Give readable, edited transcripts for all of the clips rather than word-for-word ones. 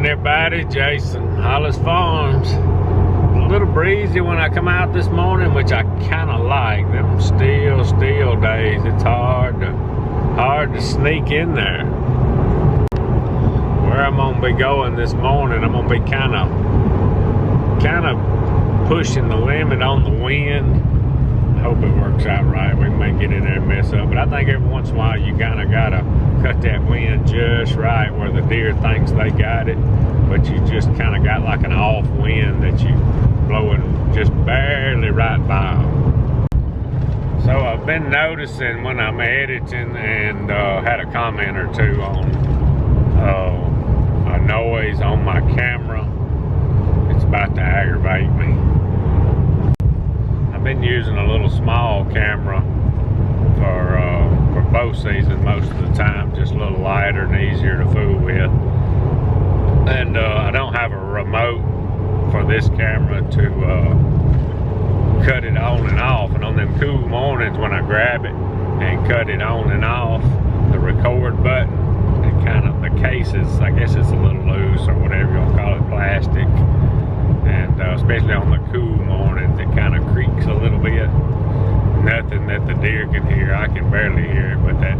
Morning everybody, Jason, Hollis Farms. A little breezy when I come out this morning, which I kind of like. Them still days, it's hard to sneak in there. Where I'm gonna be going this morning, I'm gonna be kind of pushing the limit on the wind. I hope it works out right. We may get in there and mess up, but I think every once in a while you kind of gotta cut that wind just right where the deer thinks they got it, but you just kind of got like an off wind that you blowing just barely right by them. So I've been noticing when I'm editing and had a comment or two on a noise on my camera. It's about to aggravate me. I've been using a little small camera for bow season most of the time, just a little lighter and easier to fool with. And I don't have a remote for this camera to cut it on and off. And on them cool mornings when I grab it and cut it on and off, the record button, it kind of, the case is, I guess it's a little loose or whatever you want to call it, plastic. And especially on the cool mornings, it kind of creaks a little bit. Nothing that the deer can hear. I can barely hear it, but that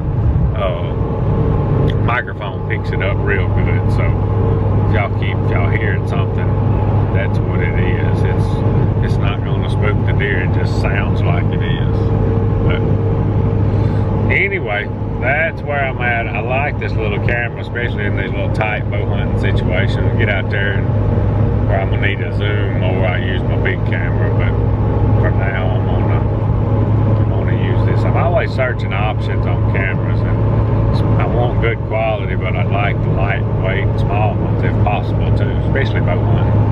microphone picks it up real good. So if y'all hearing something, that's what it is. It's not going to spook the deer. It just sounds like it is. But anyway, that's where I'm at. I like this little camera, especially in these little tight bow hunting situations. Get out there and where I'm gonna need a zoom, or I use my big camera. But for now, I'm gonna use this. I'm always searching options on cameras, and I want good quality, but I like the lightweight, small ones if possible too, especially bow hunting.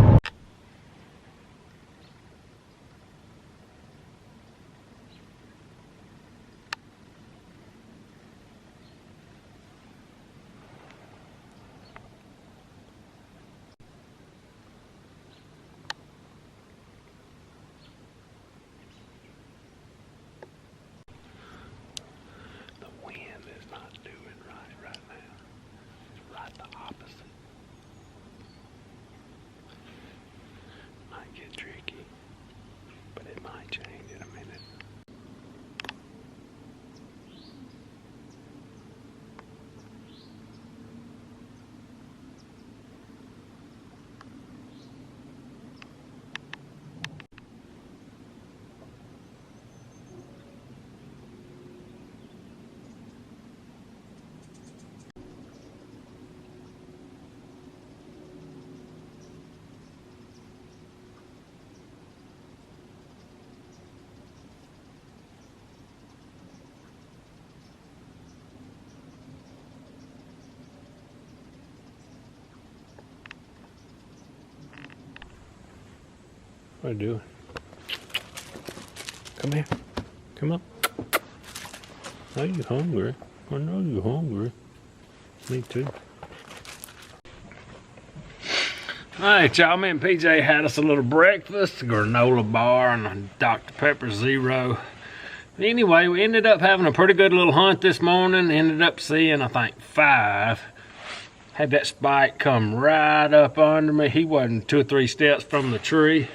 What are you doing? Come here. Come up. Are you hungry? I know you're hungry. Me too. Alright, y'all, me and PJ had us a little breakfast, a granola bar and a Dr. Pepper Zero. Anyway, we ended up having a pretty good little hunt this morning. Ended up seeing, I think, 5. Had that spike come right up under me. He wasn't 2 or 3 steps from the tree.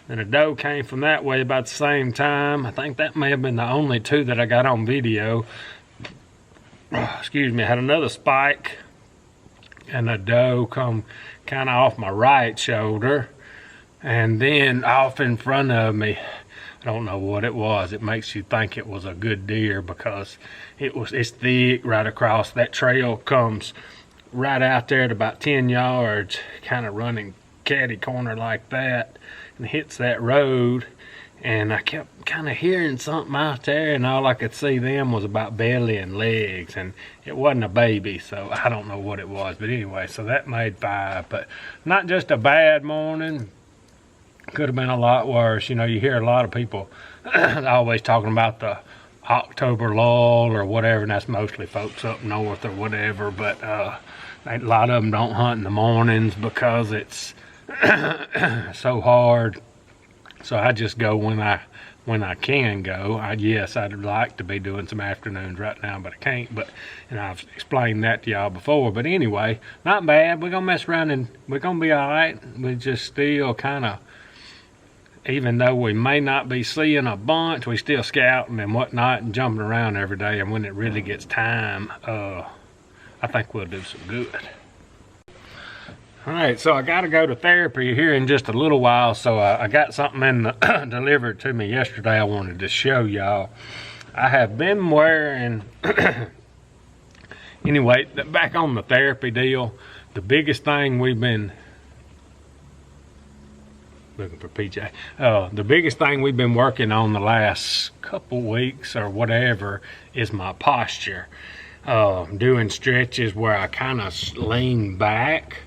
And a doe came from that way about the same time. I think that may have been the only 2 that I got on video. Excuse me, I had another spike and a doe come kind of off my right shoulder. And then off in front of me, I don't know what it was. It makes you think it was a good deer because it's thick right across. That trail comes right out there at about 10 yards, kind of running catty corner like that, and hits that road. And I kept kind of hearing something out there, and all I could see them was about belly and legs, and it wasn't a baby, so I don't know what it was. But anyway, so that made 5. But not just a bad morning, could have been a lot worse. You know, you hear a lot of people always talking about the October lull or whatever, and that's mostly folks up north or whatever. But a lot of them don't hunt in the mornings because it's so hard. So I just go when I when I can go. Yes, I'd like to be doing some afternoons right now, but I can't. But, and I've explained that to y'all before. But anyway, not bad. We're gonna mess around and we're gonna be all right. We just still kind of, even though we may not be seeing a bunch, we still scouting and whatnot and jumping around every day. And when it really gets time, I think we'll do some good. All right, so I got to go to therapy here in just a little while. So I got something in the delivered to me yesterday I wanted to show y'all. I have been wearing, anyway, back on the therapy deal, the biggest thing we've been, looking for PJ, the biggest thing we've been working on the last couple weeks or whatever is my posture. Doing stretches where I kind of lean back,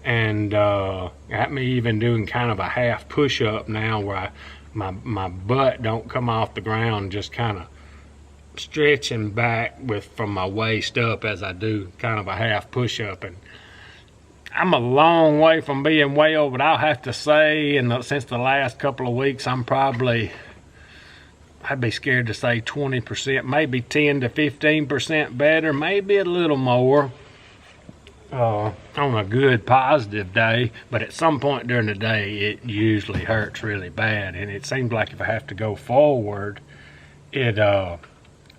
and got me even doing kind of a half push-up now where my butt don't come off the ground, just kind of stretching back from my waist up as I do kind of a half push-up. And I'm a long way from being well, but I'll have to say, since the last couple of weeks, I'm probably, I'd be scared to say 20%, maybe 10 to 15% better, maybe a little more. On a good positive day, but at some point during the day it usually hurts really bad, and it seems like if I have to go forward, it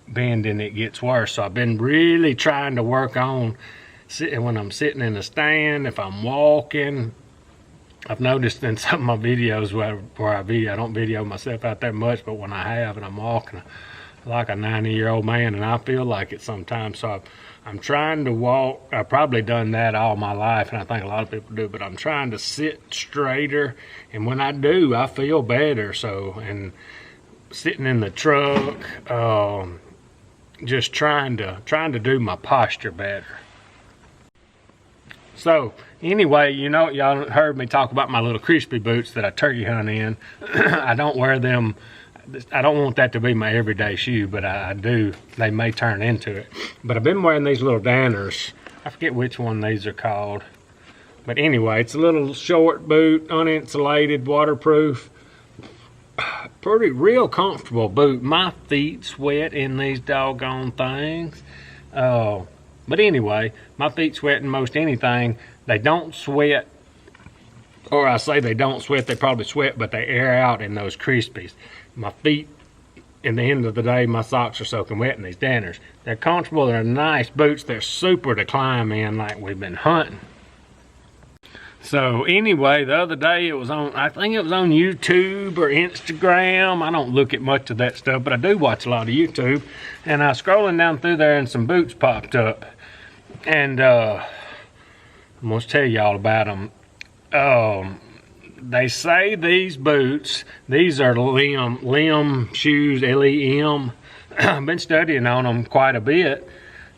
bending, it gets worse. So I've been really trying to work on sitting when I'm sitting in the stand. If I'm walking, I've noticed in some of my videos where I don't video myself out there much, but when I have and I'm walking like a 90-year-old man, and I feel like it sometimes. So I'm trying to walk. I've probably done that all my life, and I think a lot of people do, but I'm trying to sit straighter, and when I do, I feel better. So, and sitting in the truck, just trying to do my posture better. So anyway, you know, y'all heard me talk about my little crispy boots that I turkey hunt in. I don't wear them. I don't want that to be my everyday shoe, but I do. They may turn into it. But I've been wearing these little Danners. I forget which one these are called. But anyway, it's a little short boot, uninsulated, waterproof. Pretty real comfortable boot. My feet sweat in these doggone things. But anyway, my feet sweat in most anything. They don't sweat, or I say they don't sweat, they probably sweat, but they air out in those Crispies. My feet, in the end of the day, my socks are soaking wet in these Danners. They're comfortable, they're nice boots, they're super to climb in like we've been hunting. So anyway, the other day it was on, I think it was on YouTube or Instagram. I don't look at much of that stuff, but I do watch a lot of YouTube. And I was scrolling down through there and some boots popped up. And I'm gonna tell y'all about them. They say these boots, these are Limb shoes, L-E-M. I've been studying on them quite a bit.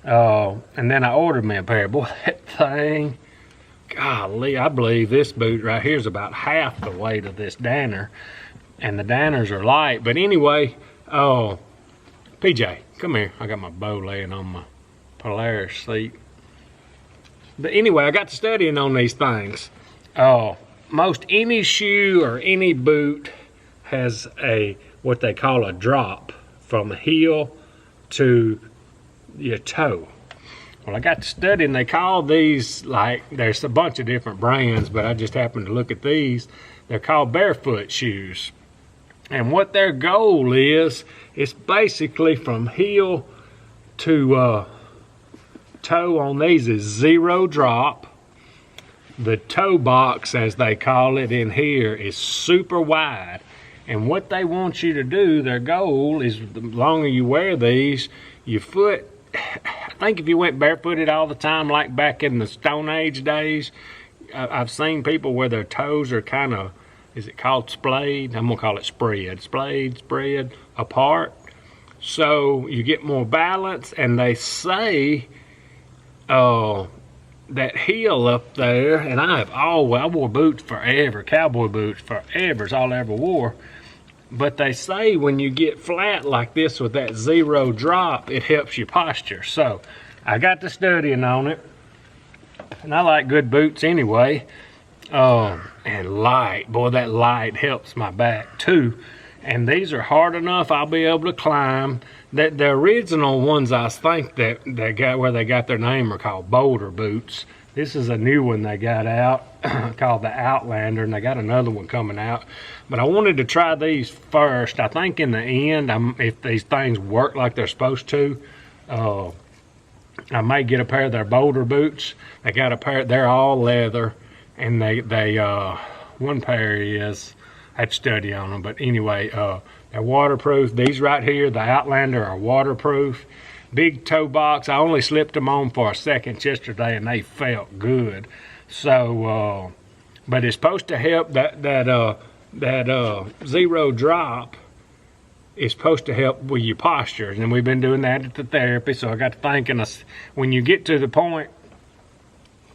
And then I ordered me a pair. Boy, that thing, golly, I believe this boot right here is about half the weight of this Danner. And the Danners are light. But anyway, PJ, come here. I got my bow laying on my Polaris seat. But anyway, I got to studying on these things. Most any shoe or any boot has what they call a drop from the heel to your toe. Well, I got to studying, they call these, like, there's a bunch of different brands, but I just happened to look at these. They're called barefoot shoes. And what their goal is, it's basically from heel to toe on these is 0 drop. The toe box, as they call it in here, is super wide. And what they want you to do, their goal is, the longer you wear these, your foot, I think if you went barefooted all the time, like back in the Stone Age days, I've seen people where their toes are kind of, is it called splayed? I'm gonna call it spread. Spread apart. So you get more balance, and they say, that heel up there, and I wore boots forever, cowboy boots forever, is all I ever wore. But they say when you get flat like this with that 0 drop, it helps your posture. So I got to studying on it, and I like good boots anyway. And light, boy, that light helps my back too. And these are hard enough I'll be able to climb. The original ones I think that got where they got their name are called boulder boots. This is a new one they got out called the Outlander, and they got another one coming out. But I wanted to try these first. I think in the end, if these things work like they're supposed to, I may get a pair of their boulder boots. They got a pair, they're all leather, and they one pair is, I had to study on them, but anyway, they're waterproof. These right here, the Outlander, are waterproof. Big toe box. I only slipped them on for a second yesterday, and they felt good. So, but it's supposed to help that zero drop is supposed to help with your posture, and we've been doing that at the therapy. So I got to thinking, when you get to the point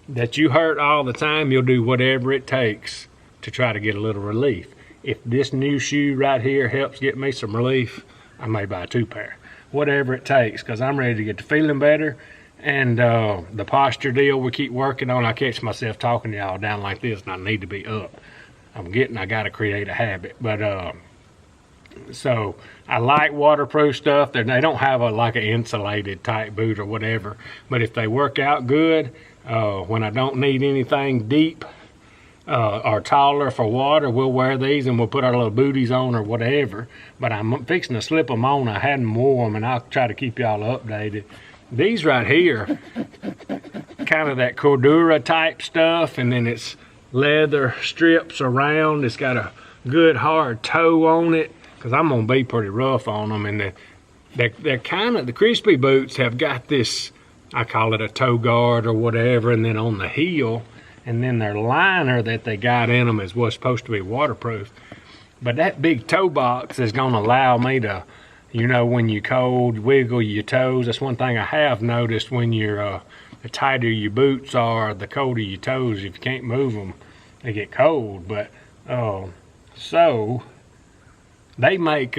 that you hurt all the time, you'll do whatever it takes to try to get a little relief. If this new shoe right here helps get me some relief, I may buy 2 pair. Whatever it takes, because I'm ready to get to feeling better. And the posture deal we keep working on, I catch myself talking to y'all down like this, and I need to be up. I got to create a habit. But so I like waterproof stuff. They don't have like an insulated type boot or whatever. But if they work out good, when I don't need anything deep or taller for water, we'll wear these and we'll put our little booties on or whatever. But I'm fixing to slip them on. I hadn't worn them, and I'll try to keep y'all updated. These right here, kind of that Cordura type stuff, and then it's leather strips around. It's got a good hard toe on it, because I'm gonna be pretty rough on them. And they're kind of, the crispy boots have got this, I call it a toe guard or whatever, and then on the heel, and then their liner that they got in them is what's supposed to be waterproof. But that big toe box is gonna allow me to, you know, when you cold, wiggle your toes. That's one thing I have noticed. When you're, the tighter your boots are, the colder your toes. If you can't move them, they get cold. But, so, they make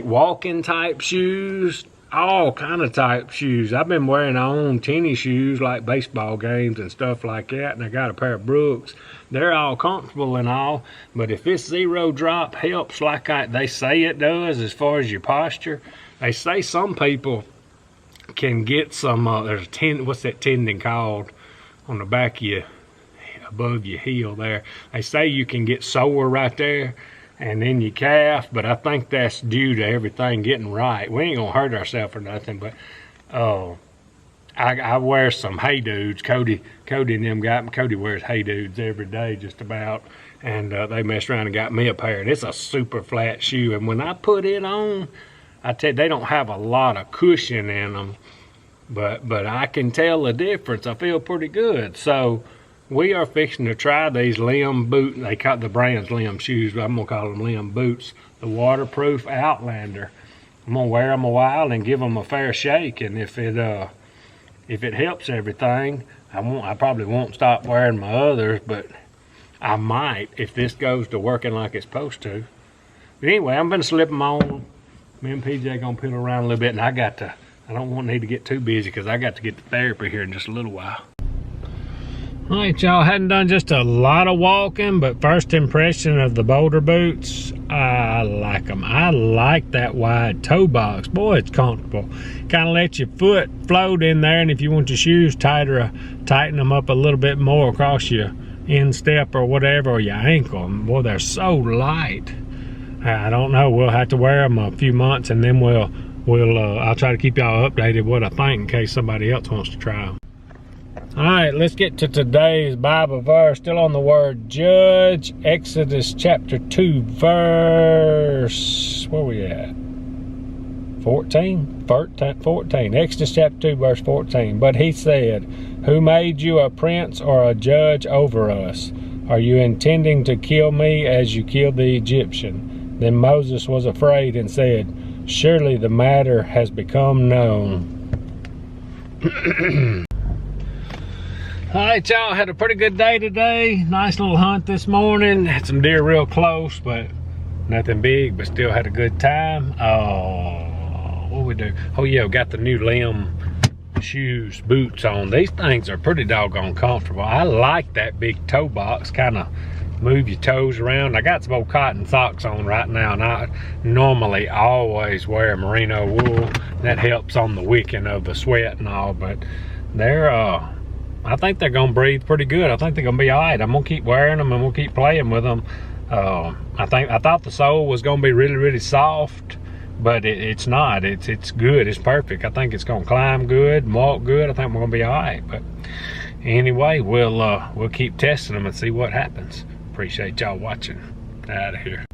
walking type shoes, all kind of type shoes. I've been wearing my own tennis shoes like baseball games and stuff like that, and I got a pair of Brooks. They're all comfortable and all, but if this zero drop helps like they say it does as far as your posture, they say some people can get some, there's a what's that tendon called on the back of you, above your heel there. They say you can get sore right there and then your calf, but I think that's due to everything getting right. We ain't gonna hurt ourselves or nothing, but I wear some Hey Dudes. Cody and them got me. Cody wears Hey Dudes every day just about, and they messed around and got me a pair. And it's a super flat shoe, and when I put it on, I tell you, they don't have a lot of cushion in them, but I can tell the difference. I feel pretty good. So we are fixing to try these Limb boot. They call the brand's Limb shoes, but I'm gonna call them Limb boots. The waterproof Outlander. I'm gonna wear them a while and give them a fair shake, and if it helps everything, I probably won't stop wearing my others, but I might if this goes to working like it's supposed to. But anyway, I'm gonna slip them on. Me and PJ gonna piddle around a little bit, and I don't need to get too busy because I got to get to therapy here in just a little while. All right, y'all, hadn't done just a lot of walking, but first impression of the boulder boots, I like them. I like that wide toe box. Boy, it's comfortable. Kind of lets your foot float in there, and if you want your shoes tighter, tighten them up a little bit more across your instep or whatever, or your ankle. Boy, they're so light. I don't know. We'll have to wear them a few months, and then I'll try to keep y'all updated what I think in case somebody else wants to try them. All right, let's get to today's Bible verse. Still on the word judge. Exodus chapter 2, verse, where we at? 14? 14. Exodus chapter 2, verse 14. But he said, who made you a prince or a judge over us? Are you intending to kill me as you killed the Egyptian? Then Moses was afraid and said, surely the matter has become known. All right, y'all, had a pretty good day today. Nice little hunt this morning. Had some deer real close, but nothing big, but still had a good time. What we do? Oh yeah, we got the new Limb shoes, boots on. These things are pretty doggone comfortable. I like that big toe box, kind of move your toes around. I got some old cotton socks on right now, and I normally always wear merino wool. That helps on the wicking of the sweat and all, but they're I think they're gonna breathe pretty good. I think they're gonna be all right. I'm gonna keep wearing them and we'll keep playing with them. I thought the sole was gonna be really, really soft, but it's not. It's good. It's perfect. I think it's gonna climb good and walk good. I think we're gonna be all right. But anyway, we'll keep testing them and see what happens. Appreciate y'all watching. Out of here.